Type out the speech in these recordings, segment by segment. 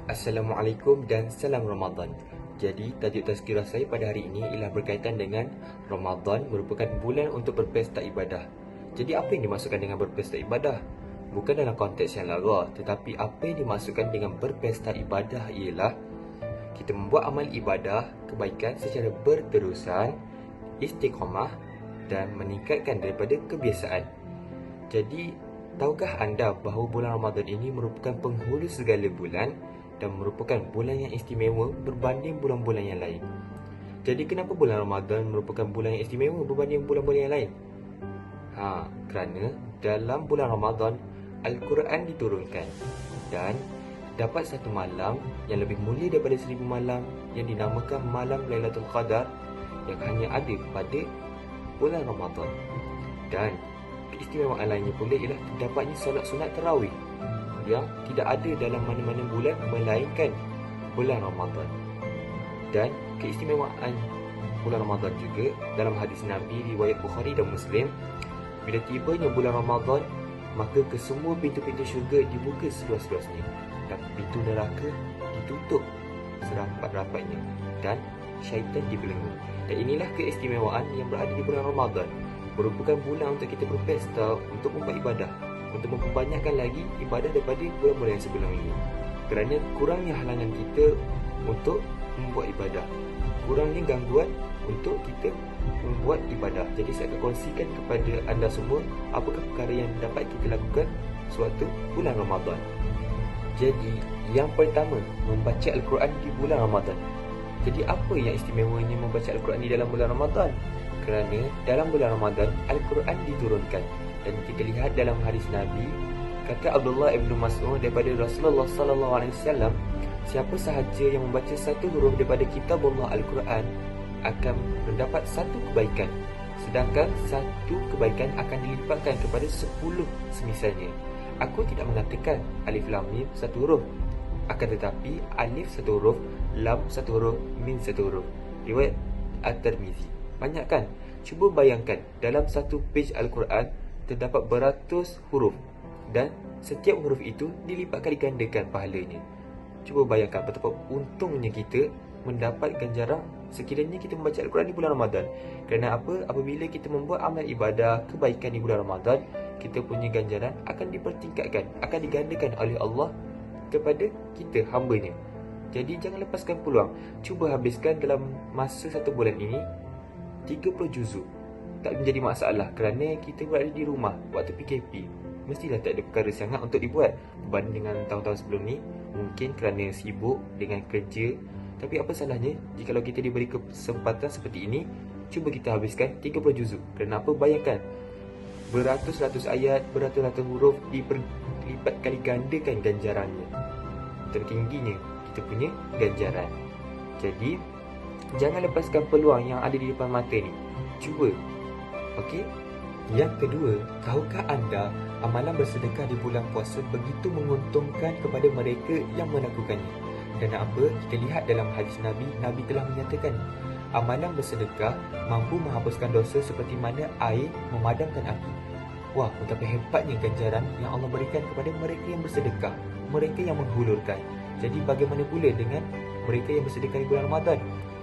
Assalamualaikum dan salam Ramadan. Jadi, tajuk tazkirah saya pada hari ini ialah berkaitan dengan Ramadan merupakan bulan untuk berpesta ibadah. Jadi, apa yang dimaksudkan dengan berpesta ibadah? Bukan dalam konteks yang lara, tetapi apa yang dimaksudkan dengan berpesta ibadah ialah kita membuat amal ibadah, kebaikan secara berterusan, istiqamah dan meningkatkan daripada kebiasaan. Jadi, tahukah anda bahawa bulan Ramadan ini merupakan penghulu segala bulan dan merupakan bulan yang istimewa berbanding bulan-bulan yang lain? Jadi, kenapa bulan Ramadan merupakan bulan yang istimewa berbanding bulan-bulan yang lain? Kerana dalam bulan Ramadan, Al-Quran diturunkan dan dapat satu malam yang lebih mulia daripada 1000 malam yang dinamakan Malam Lailatul Qadar yang hanya ada pada bulan Ramadan. Dan keistimewaan lainnya pula ialah terdapatnya solat sunat tarawih yang tidak ada dalam mana-mana bulan melainkan bulan Ramadan. Dan keistimewaan bulan Ramadan juga dalam hadis Nabi riwayat Bukhari dan Muslim, bila tibanya bulan Ramadan, maka kesemua pintu-pintu syurga dibuka seluas-luasnya dan pintu neraka ditutup serapat-rapatnya dan syaitan dibelenggu. Dan inilah keistimewaan yang berada di bulan Ramadan. Merupakan bulan untuk kita berpesta, untuk membuat ibadah, untuk memperbanyakkan lagi ibadah daripada bulan-bulan yang sebelum ini. Kerana kurangnya halangan kita untuk membuat ibadah, kurangnya gangguan untuk kita membuat ibadah. Jadi saya akan kongsikan kepada anda semua apakah perkara yang dapat kita lakukan suatu bulan Ramadan. Jadi, yang pertama, membaca Al-Quran di bulan Ramadan. Jadi, apa yang istimewanya membaca Al-Quran di dalam bulan Ramadan? Kerana dalam bulan Ramadan, Al-Quran diturunkan. Dan kita lihat dalam hadis Nabi, kata Abdullah ibn Mas'ud daripada Rasulullah SAW, siapa sahaja yang membaca satu huruf daripada kitab Allah Al-Quran akan mendapat satu kebaikan, sedangkan satu kebaikan akan dilipatkan kepada 10 semisalnya. Aku tidak mengatakan alif lam mim satu huruf, akan tetapi alif satu huruf, lam satu huruf, mim satu huruf. Riwayat At-Tirmizi. Banyak kan? Cuba bayangkan, dalam satu page Al-Quran terdapat beratus huruf dan setiap huruf itu dilipat kali gandakan pahalanya. Cuba bayangkan betapa untungnya kita mendapat ganjaran sekiranya kita membaca Al-Quran di bulan Ramadan. Kerana apa? Apabila kita membuat amal ibadah, kebaikan di bulan Ramadan, kita punya ganjaran akan dipertingkatkan, akan digandakan oleh Allah kepada kita, hamba-Nya. Jadi jangan lepaskan peluang. Cuba habiskan dalam masa satu bulan ini 30 juzuk. Tak menjadi masalah kerana kita berada di rumah waktu PKP. Mestilah tak ada perkara sangat untuk dibuat berbanding dengan tahun-tahun sebelum ni. Mungkin kerana sibuk dengan kerja. Tapi apa salahnya jikalau kita diberi kesempatan seperti ini, cuba kita habiskan 30 juzuk. Kerana apa? Bayangkan, beratus-ratus ayat, beratus-ratus huruf dilipat kali gandakan ganjarannya. Tertingginya kita punya ganjaran. Jadi, jangan lepaskan peluang yang ada di depan mata ni. Cuba. Okey? Yang kedua, tahukah anda amalan bersedekah di bulan puasa begitu menguntungkan kepada mereka yang melakukannya? Kerana apa? Kita lihat dalam hadis Nabi, Nabi telah menyatakan amalan bersedekah mampu menghapuskan dosa seperti mana air memadamkan api. Wah, betapa hebatnya ganjaran yang Allah berikan kepada mereka yang bersedekah, mereka yang menghulurkan. Jadi bagaimana pula dengan mereka yang bersedekah di bulan Ramadan?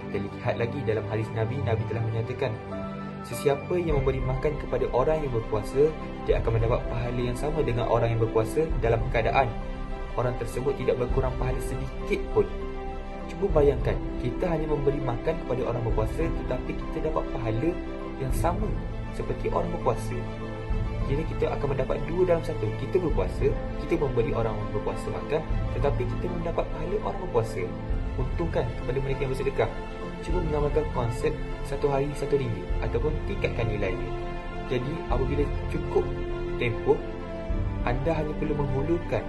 Kita lihat lagi dalam hadis Nabi, Nabi telah menyatakan, sesiapa yang memberi makan kepada orang yang berpuasa, dia akan mendapat pahala yang sama dengan orang yang berpuasa dalam keadaan orang tersebut tidak berkurang pahala sedikit pun. Cuba bayangkan, kita hanya memberi makan kepada orang berpuasa tetapi kita dapat pahala yang sama seperti orang berpuasa. Jadi kita akan mendapat dua dalam satu. Kita berpuasa, kita memberi orang berpuasa makan, tetapi kita mendapat pahala orang berpuasa. Untungkan kepada mereka yang bersedekah. Cuba mengamalkan konsep satu hari satu ringgit ataupun tingkatkan nilainya. Jadi apabila cukup tempoh, anda hanya perlu menghulurkan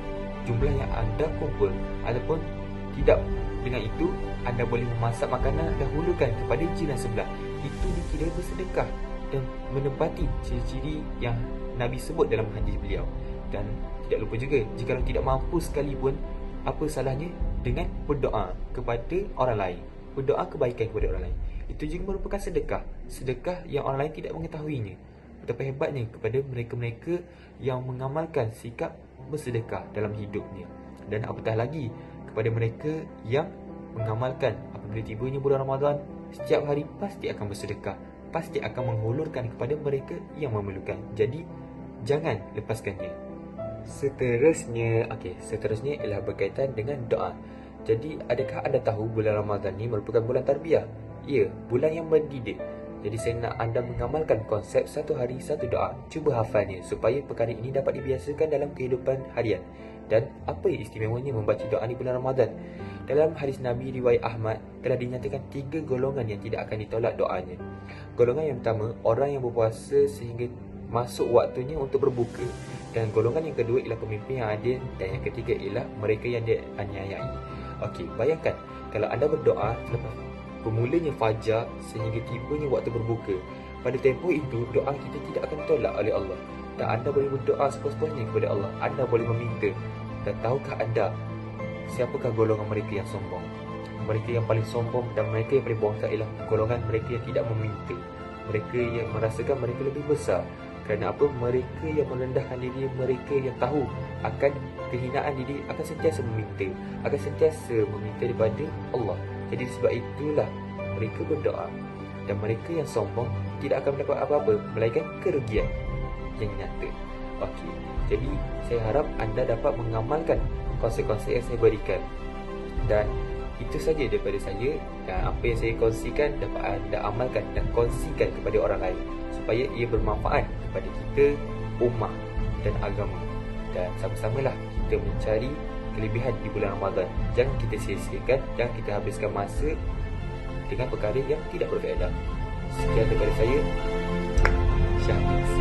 jumlah yang anda kumpul, ataupun tidak. Dengan itu, anda boleh memasak makanan dan hulukan kepada jiran sebelah. Itu dikira bersedekah dan menepati ciri-ciri yang Nabi sebut dalam hadis beliau. Dan tidak lupa juga, jika tidak mampu sekalipun, apa salahnya dengan berdoa kepada orang lain, berdoa kebaikan kepada orang lain. Itu juga merupakan sedekah, sedekah yang orang lain tidak mengetahuinya. Betapa hebatnya kepada mereka-mereka yang mengamalkan sikap bersedekah dalam hidupnya. Dan apatah lagi kepada mereka yang mengamalkan apabila tibanya bulan Ramadan, setiap hari pasti akan bersedekah, pasti akan menghulurkan kepada mereka yang memerlukan. Jadi jangan lepaskannya. Seterusnya ialah berkaitan dengan doa. Jadi adakah anda tahu bulan Ramadan ni merupakan bulan tarbiyah? Ya, bulan yang mendidik. Jadi saya nak anda mengamalkan konsep satu hari satu doa. Cuba hafalnya supaya perkara ini dapat dibiasakan dalam kehidupan harian. Dan apa yang istimewanya membaca doa di bulan Ramadan? Dalam hadis Nabi riwayat Ahmad telah dinyatakan 3 golongan yang tidak akan ditolak doanya. Golongan yang pertama, orang yang berpuasa sehingga masuk waktunya untuk berbuka. Dan golongan yang kedua ialah pemimpin yang adil. Dan yang ketiga ialah mereka yang dianiayai. Okey, bayangkan kalau anda berdoa selepas bermulanya fajar sehingga tibanya waktu berbuka. Pada tempoh itu, doa kita tidak akan ditolak oleh Allah. Dan anda boleh berdoa sepuas-puasnya kepada Allah. Anda boleh meminta. Dan tahukah anda siapakah golongan mereka yang sombong? Mereka yang paling sombong dan mereka yang paling bongkak ialah golongan mereka yang tidak meminta. Mereka yang merasakan mereka lebih besar. Kerana apa? Mereka yang merendahkan diri, mereka yang tahu akan kehinaan diri, akan sentiasa meminta, akan sentiasa meminta daripada Allah. Jadi sebab itulah mereka berdoa. Dan mereka yang sombong tidak akan mendapat apa-apa melainkan kerugian yang nyata. Okey, jadi saya harap anda dapat mengamalkan konsep-konsep yang saya berikan. Dan itu saja daripada saya. Dan apa yang saya kongsikan dapat anda amalkan dan kongsikan kepada orang lain supaya ia bermanfaat kepada kita, ummah dan agama. Dan sama-samalah kita mencari kelebihan di bulan Ramadan. Jangan kita sia-siakan, jangan kita habiskan masa dengan perkara yang tidak berfaedah. Sekian daripada saya, Syahid.